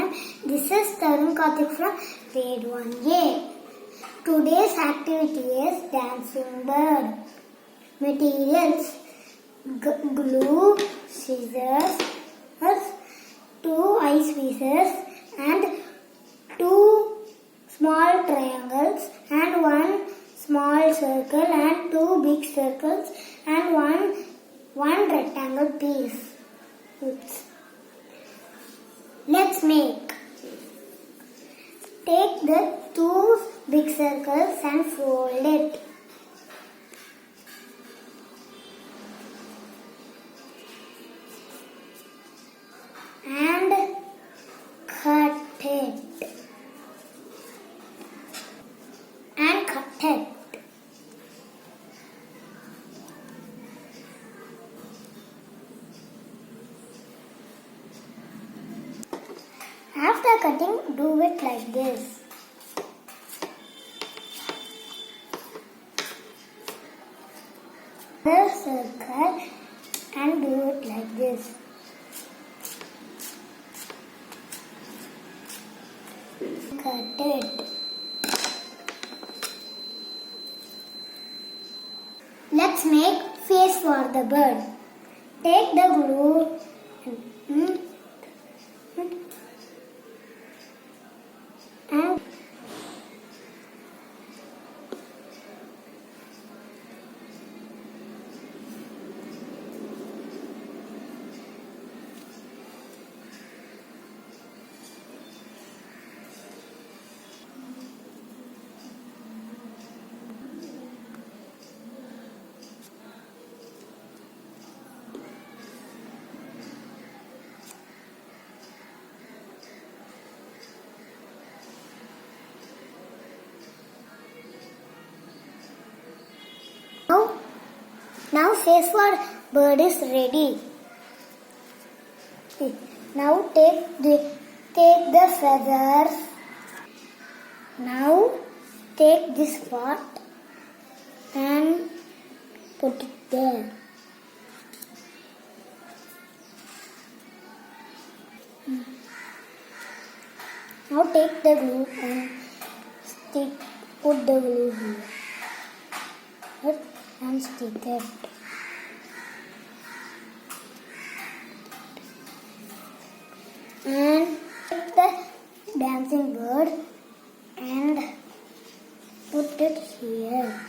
everyone. This is Tarun Karthik from grade 1A. Today's activity is dancing bird. Materials: glue, scissors, 2 ice pieces and 2 small triangles and 1 small circle and 2 big circles and one rectangle piece. Oops. Let's make. Take the 2 big circles and fold it. And cut it. After cutting, do it like this. The circle and do it like this. Cut it. Let's make face for the bird. Take the glue and Now face for bird is ready. Now take the feathers. Now take this part and put it there. Now take the glue and put the glue here and stick it. And take the dancing bird and put it here.